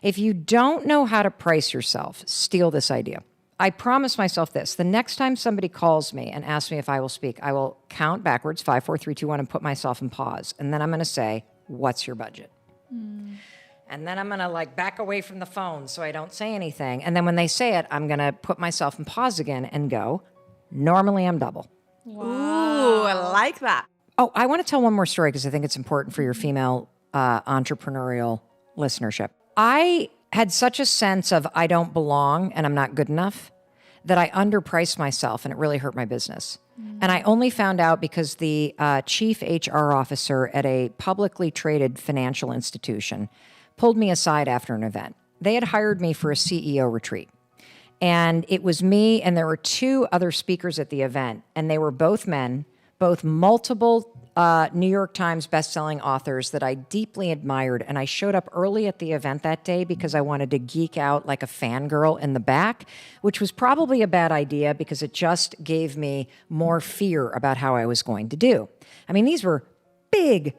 If you don't know how to price yourself, steal this idea. I promise myself this. The next time somebody calls me and asks me if I will speak, I will count backwards, 5, 4, 3, 2, 1, and put myself in pause. And then I'm going to say, what's your budget? And then I'm going to back away from the phone so I don't say anything. And then when they say it, I'm going to put myself in pause again and go, normally I'm double. Wow. Ooh, I like that. Oh, I want to tell one more story because I think it's important for your female entrepreneurial listenership. I had such a sense of I don't belong and I'm not good enough that I underpriced myself and it really hurt my business. And I only found out because the chief HR officer at a publicly traded financial institution pulled me aside after an event. They had hired me for a CEO retreat. And it was me and there were 2 other speakers at the event. And they were both men, both multiple New York Times bestselling authors that I deeply admired. And I showed up early at the event that day because I wanted to geek out like a fangirl in the back, which was probably a bad idea because it just gave me more fear about how I was going to do. I mean, these were big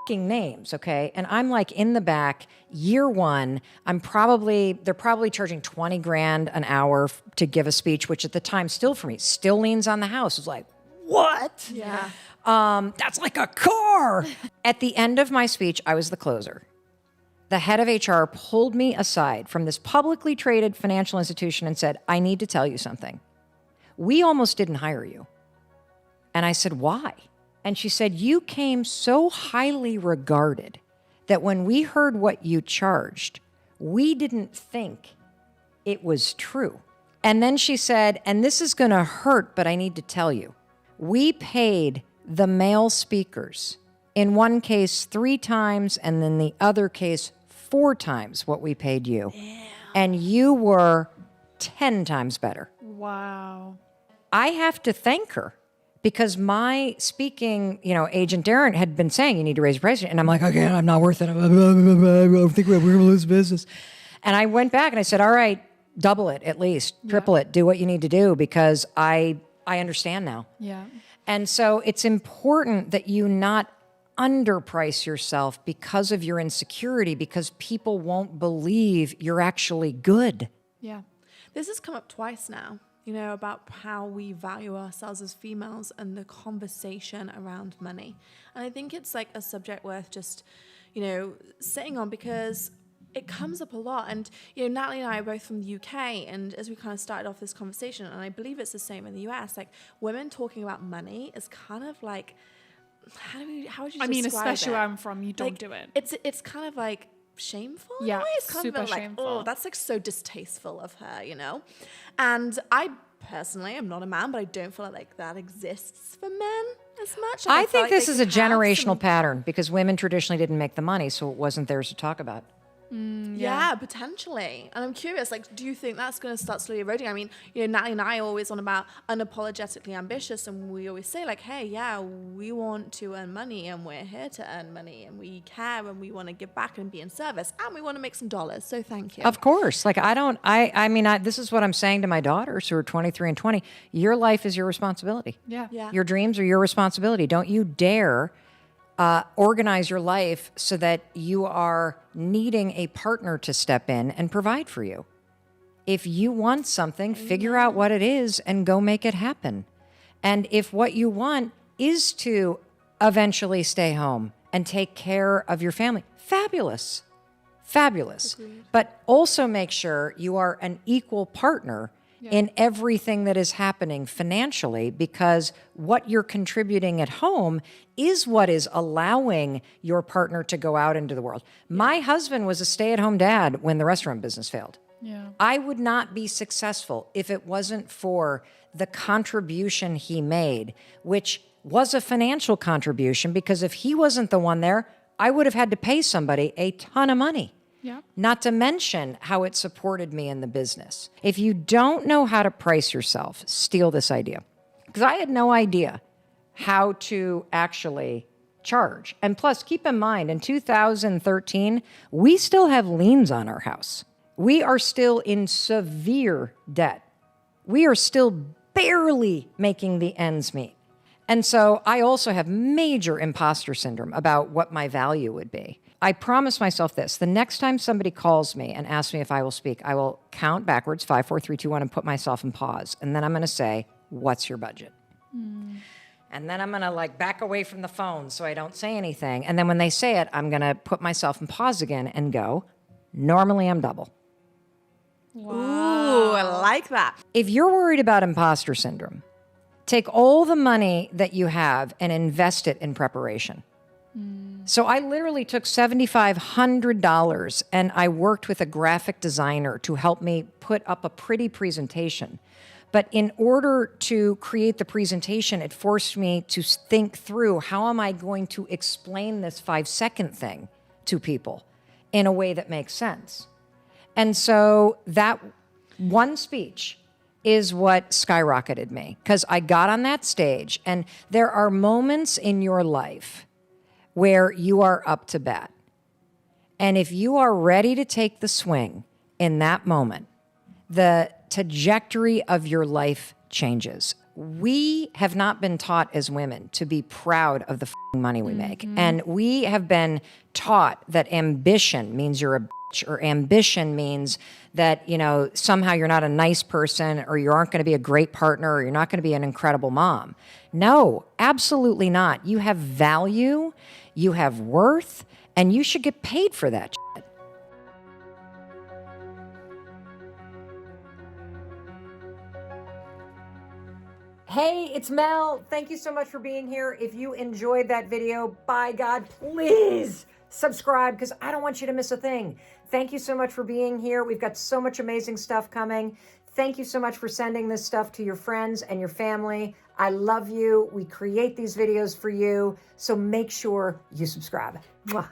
names, okay? And I'm in the back, year 1, they're probably charging $20,000 an hour to give a speech, which at the time still for me, still leans on the house. It was like, what? Yeah. That's like a car. At the end of my speech, I was the closer. The head of HR pulled me aside from this publicly traded financial institution and said, I need to tell you something. We almost didn't hire you. And I said, why? And she said, you came so highly regarded that when we heard what you charged, we didn't think it was true. And then she said, and this is going to hurt, but I need to tell you, we paid the male speakers, in one case 3 times, and then the other case 4 times what we paid you. Damn. And you were 10 times better. Wow. I have to thank her because my speaking, agent Darren had been saying you need to raise your price. And I'm like, okay, I'm not worth it. I think we're going to lose business. And I went back and I said, all right, double it at least, triple it, do what you need to do because I understand now. Yeah. And so it's important that you not underprice yourself because of your insecurity, because people won't believe you're actually good. Yeah. This has come up twice now, about how we value ourselves as females and the conversation around money. And I think it's a subject worth just, sitting on because it comes up a lot. And, Natalie and I are both from the UK. And as we kind of started off this conversation, and I believe it's the same in the US, women talking about money is kind of how would you describe it? I mean, especially where I'm from, you don't do it. It's kind of shameful. Yeah, it's kind super of shameful. Oh, that's so distasteful of her, And I personally am not a man, but I don't feel like that exists for men as much. I think this is a generational pattern because women traditionally didn't make the money, so it wasn't theirs to talk about. Yeah, potentially. And I'm curious, do you think that's going to start slowly eroding? I mean, Natalie and I are always on about unapologetically ambitious, and we always say hey, yeah, we want to earn money and we're here to earn money and we care and we want to give back and be in service and we want to make some dollars. So thank you. Of course. This is what I'm saying to my daughters who are 23 and 20. Your life is your responsibility. Yeah. Your dreams are your responsibility. Don't you dare organize your life so that you are needing a partner to step in and provide for you. If you want something, figure out what it is and go make it happen. And if what you want is to eventually stay home and take care of your family, fabulous. Agreed. But also make sure you are an equal partner in everything that is happening financially, because what you're contributing at home is what is allowing your partner to go out into the world. My husband was a stay-at-home dad when the restaurant business failed. Yeah. I would not be successful if it wasn't for the contribution he made, which was a financial contribution, because if he wasn't the one there, I would have had to pay somebody a ton of money. Yeah. Not to mention how it supported me in the business. If you don't know how to price yourself, steal this idea. Because I had no idea how to actually charge. And plus, keep in mind, in 2013, we still have liens on our house. We are still in severe debt. We are still barely making the ends meet. And so I also have major imposter syndrome about what my value would be. I promise myself this. The next time somebody calls me and asks me if I will speak, I will count backwards, 5, 4, 3, 2, 1, and put myself in pause. And then I'm going to say, what's your budget? And then I'm going to like back away from the phone so I don't say anything. And then when they say it, I'm going to put myself in pause again and go, normally I'm double. Wow. Ooh, I like that. If you're worried about imposter syndrome, take all the money that you have and invest it in preparation. So I literally took $7,500 and I worked with a graphic designer to help me put up a pretty presentation. But in order to create the presentation, it forced me to think through, how am I going to explain this 5-second thing to people in a way that makes sense? And so that one speech is what skyrocketed me, because I got on that stage, and there are moments in your life where you are up to bat. And if you are ready to take the swing in that moment, the trajectory of your life changes. We have not been taught as women to be proud of the money we make. And we have been taught that ambition means you're a bitch, or ambition means that, you know, somehow you're not a nice person, or you aren't going to be a great partner, or you're not going to be an incredible mom. No, absolutely not. You have value, you have worth, and you should get paid for that shit. Hey, it's Mel. Thank you so much for being here. If you enjoyed that video, by God, please subscribe, because I don't want you to miss a thing. Thank you so much for being here. We've got so much amazing stuff coming. Thank you so much for sending this stuff to your friends and your family. I love you. We create these videos for you, so make sure you subscribe. Mwah.